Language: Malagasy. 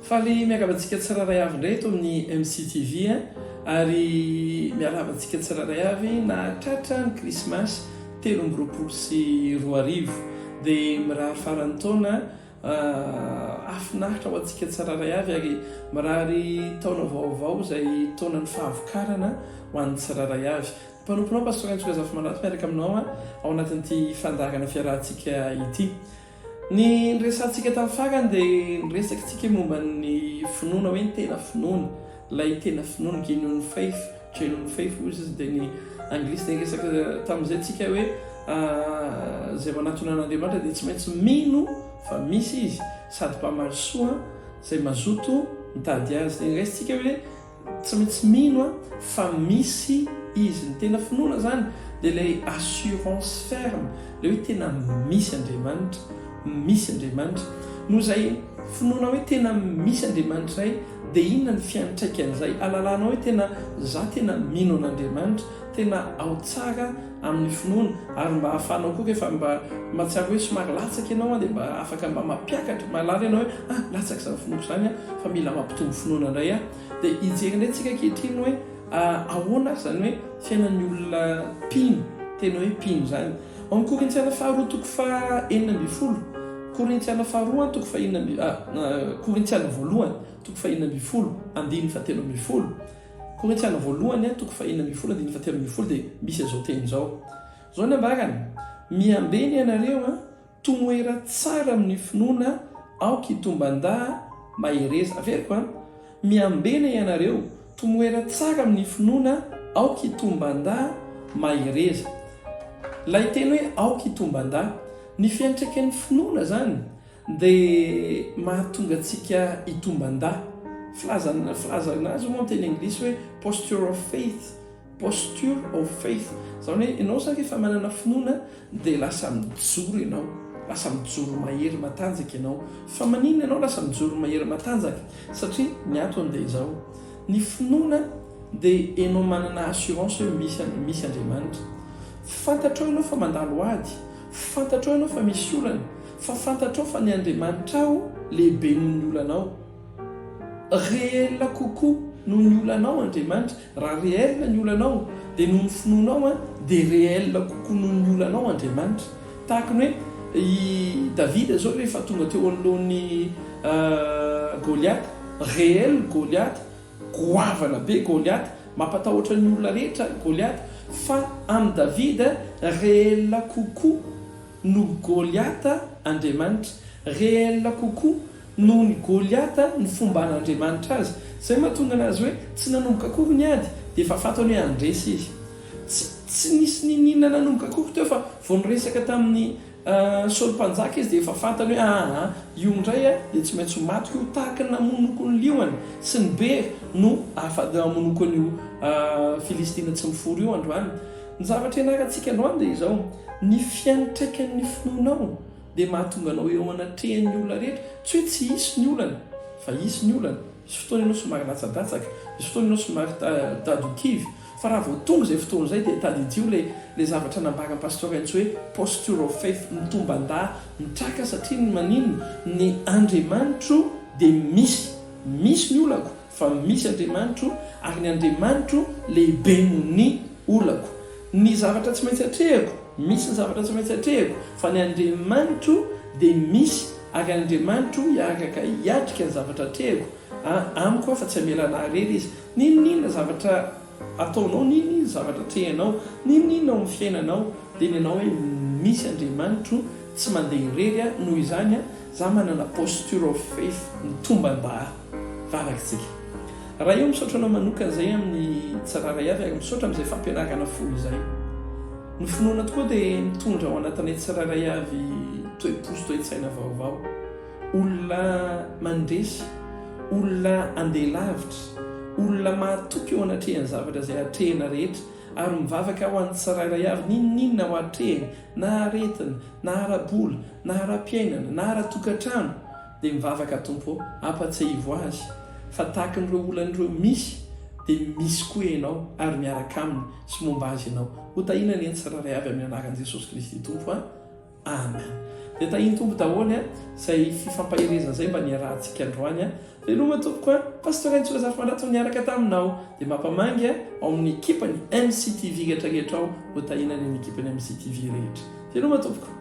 faly miakavantsika tsiraray avy indray eto amin'ny MCTV ary miaravantsika tsiraray avy na tratra ny krismasy 2024 dia mirary farany taona afinahitra ho antsika tsiraray avy ary mirary taona vaovao izay taona ny fahavokarana ho an'ny tsiraray avy. Mpanomponao Pasteur Aintsoa RAZAFIMANDRATO miaraka aminao ao anatin'ity fandarana fiarahantsika ity. Ny resantsika tamin'ny farany dia niresakantsika momba ny finoana hoe ny tena finoana, ilay tena finoana genuine faith, genuine faith izy dia ny anglisy dia resaka tamin'izay tsika hoe izay manatona an'Andriamanitra dia tsy maintsy mino fa misy izy sady mpamaly soa izay mazoto mitady azy. Dia resitsika hoe tsy maintsy mino fa misy izy. Ny tena finoana zany dia ilay assurance ferme, ilay hoe tena misy Andriamanitra, misy Andriamanitra. Noho izay finoana hoe tena misy Andriamanitra izay dia inona ny fiantraikan'izay? Ahalalana hoe tena za tena mino an'Andriamanitra, tena ao tsara amin'ny finoana ary mba hahafanao koa rehefa mba mahatsiaro hoe somary latsaka ianao dia mba afaka mba mampiakatra malala ianao hoe latsaka izany finoako izany fa mila mampitombo finoana indray dia hijery indray tsika ankehitriny hoe ahoana zany hoe fiainan'ny olona mpino, tena hoe mpino zany. Ao amin'ny Korintiana faharoa toko faha 12, Korintiana faharoa toko faha 12, Korintiana voalohany toko faha 12 andiny faha 13, Korintiana voalohany toko faha 12 andiny faha 13 dia misy izao teny izao. Zao ny ambarany: miambeny ianareo tomoera tsara amin'ny finoana aoky tomban-dà mahereza. Averiko miambeny ianareo tomoera tsara amin'ny finoana aoky tomban-dà mahereza. Ilay teny hoe aoky tomban-dà, ny fiantraikan'ny finoana zany dia mahatonga antsika hitomban-dà. Filazana azy moa teny anglisy hoe posture of faith, posture of faith. Zany hoe ianao zany rehefa manana finoana dia lasa mijoro ianao, lasa mijoro mahery matanjaka ianao. Fa maninona ianao lasa mijoro mahery matanjaka? Satria ny antony dia izao: ny finoana dia ianao manana assurance hoe misy Andriamanitra. Fantatrao ianao fa mandalo ady, fantatrao ianao fa misy olana, fa fantatrao fa ny Andriamanitra ao lehibe noho ny olanao. Réel kokoa noho ny olanao Andriamanitra. Raha réel ny olanao dia noho ny finoanao dia réel kokoa noho ny olanao Andriamanitra. Tahaka ny hoe i Davida zao rehefa tonga teo anoloan'ny Goliath, réel Goliath, goavana be Goliath, mampatahotra ny olona rehetra Goliath, fa amin'ny Davida réel kokoa noho Goliath Andriamanitra, réel kokoa noho ny Goliath ny fomban'Andriamanitra azy. Izay mahatonga anazy hoe tsy nanomboka akory ny ady dia efa fantany hoe andresy izy. Tsy nisy ninina nanomboka akory teo fa vao niresaka tamin'ny solompanjaka izy dia efa fantany hoe io indray dia tsy maintsy maty io tahaka ny namonoko ny liona sy ny bery no namonoko an'io Filistina tsy mifory io androany. Ny zavatra ianarantsika androany dia izao: ny fiantraikan'ny finoanao dia mahatonga anao eo anatrehan'ny olona rehetra. Tsy hoe tsy hisy ny olana, fa hisy ny olana. Misy fotoana ianao somary latsa-datsaka, misy fotoana ianao somary tadokivy, fa raha vao tonga izay fotoana izay dia tadidio ilay zavatra nambaran'ny Pasteur Aintsoa hoe posture of faith, mitomban-dà mitraka. Satria ny maninona? Ny Andriamanitro dia misy ny olako, fa misy Andriamanitro ary ny Andriamanitro lehibe noho ny olako. Ny zavatra tsy maintsy atrehako, misy ny zavatra tsy maintsy atrehako, fa ny Andriamanitro dia misy ary Andriamanitro hiaraka hiatrika ny zavatra atrehako. Amiko fa tsy hamelana rery izy. Ninona zavatra ataonao, ninona zavatra atrehanao, ninona ao amin'ny fiainanao dia ny anao hoe misy Andriamanitro tsy mandeha irery. Noho izany za manana posture of faith, mitomban-dà varakitsika. Raha io misaotra anao manokana izay amin'ny tsiraray avy ary misaotra amin'izay fampianarana fo izay. Ny finoana tokoa dia mitondra ao anatin'ny tsiraray avy toe-poso toe-tsaina vaovao, olona mandresy, olona andeha lavitra, olona mahatoky eo anatrehan'ny zavatra izay atrehana rehetra ary mivavaka ho an'ny tsiraray avy ninona ho atrehany, na aretina, na ara-bola, na ara-piainana, na ara-tokantrano, dia mivavaka Tompo ampatsiahivo azy fa tahaka n'ireo olan'ireo misy dia misy koa ianao ary miaraka aminy sy momba azy ianao. Ho tahina ny tsiraray avy amin'ny anaran'i Jesosy Kristy Tompo. Amen. dia tahiny tompo daholo izay fifampaherezana izay mba niarahantsika androany veloma tompoko Pasteur Aintsoa RAZAFIMANDRATO niaraka taminao dia mampamangy ao amin'ny ekipany MCTV rehetrarehetra ao ho tahina ny ekipany MCTV rehetra veloma tompoko